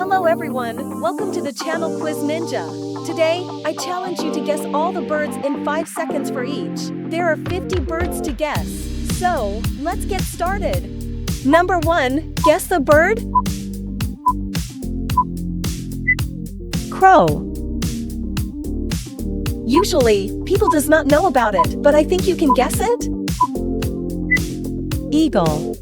Hello everyone, welcome to the channel Quiz Ninja. Today, I challenge you to guess all the birds in 5 seconds for each. There are 50 birds to guess, so let's get started. Number 1, guess the bird? Crow. Usually, people does not know about it, but I think you can guess it? Eagle.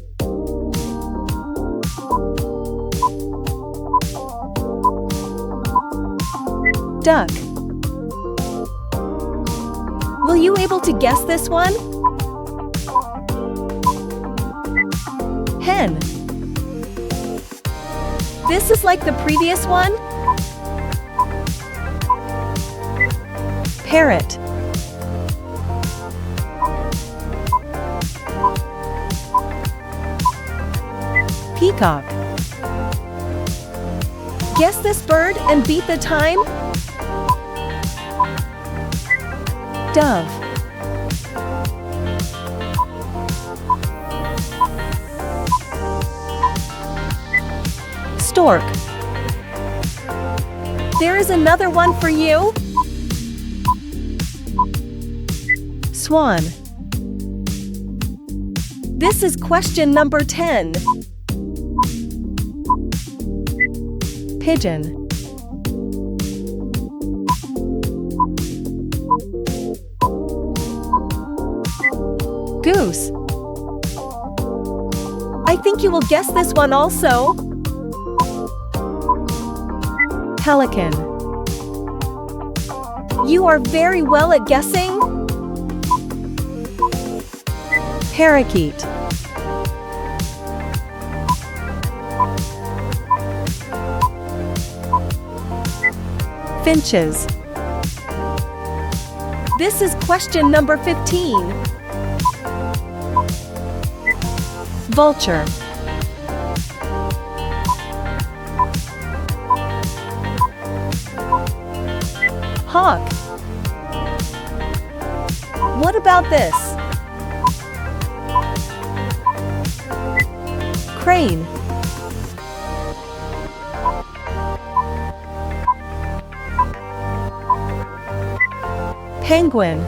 Duck. Will you able to guess this one? Hen. This is like the previous one? Parrot. Peacock. Guess this bird and beat the time? Dove. Stork. There is another one for you. Swan. This is question number 10. Pigeon. Goose. I think you will guess this one also. Pelican. You are very well at guessing. Parakeet. Finches. This is question number 15. Vulture. Hawk. What about this? Crane. Penguin.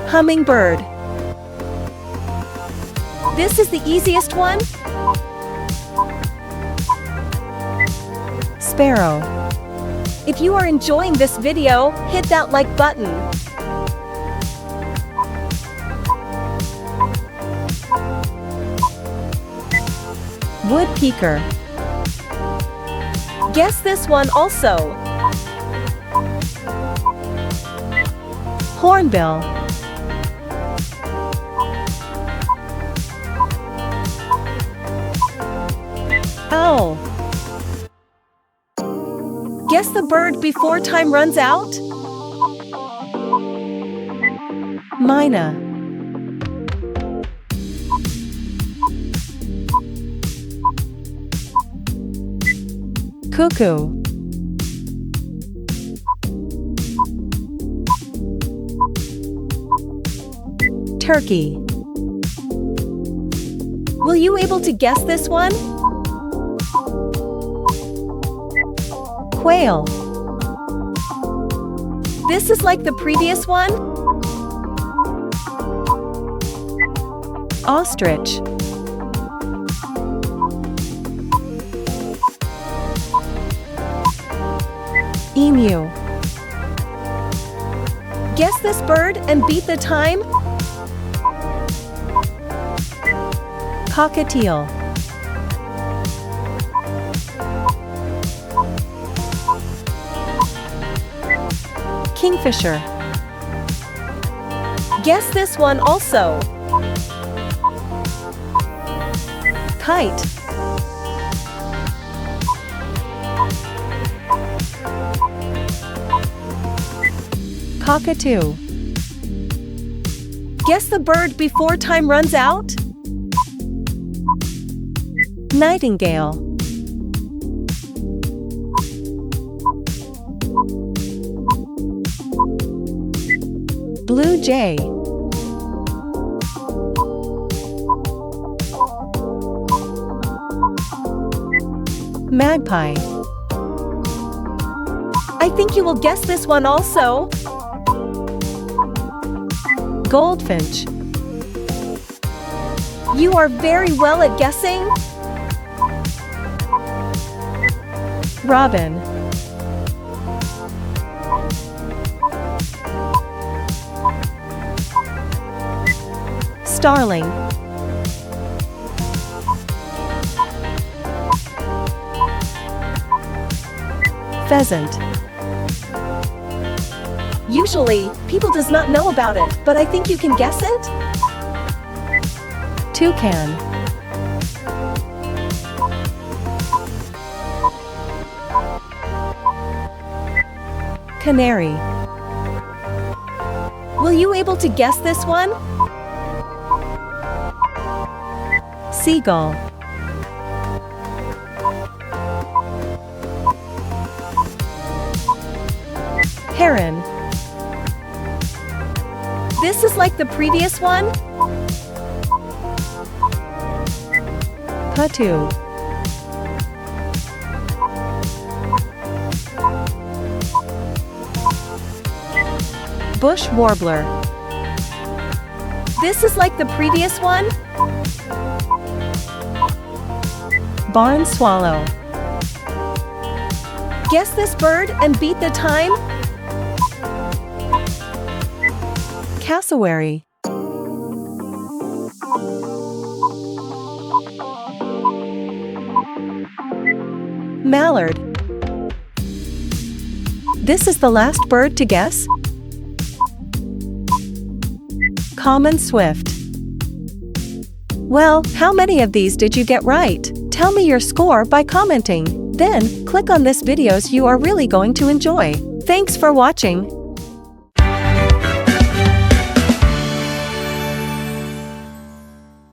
Hummingbird. This is the easiest one. Sparrow. If you are enjoying this video, hit that like button. Woodpecker. Guess this one also. Hornbill. Owl. Guess the bird before time runs out? Myna. Cuckoo. Turkey. Will you able to guess this one? Quail. This is like the previous one? Ostrich. Emu. Guess this bird and beat the time? Cockatiel. Kingfisher. Guess this one also. Kite. Cockatoo. Guess the bird before time runs out? Nightingale. Blue jay. Magpie. I think you will guess this one also. Goldfinch. You are very well at guessing. Robin. Starling. Pheasant. Usually, people does not know about it, but I think you can guess it. Toucan. Canary. Will you able to guess this one? Seagull. Heron. This is like the previous one. Patu. Bush warbler. This is like the previous one. Barn swallow. Guess this bird and beat the time. Cassowary. Mallard. This is the last bird to guess. Common swift. Well, how many of these did you get right? Tell me your score by commenting. Then, click on this videos you are really going to enjoy. Thanks for watching.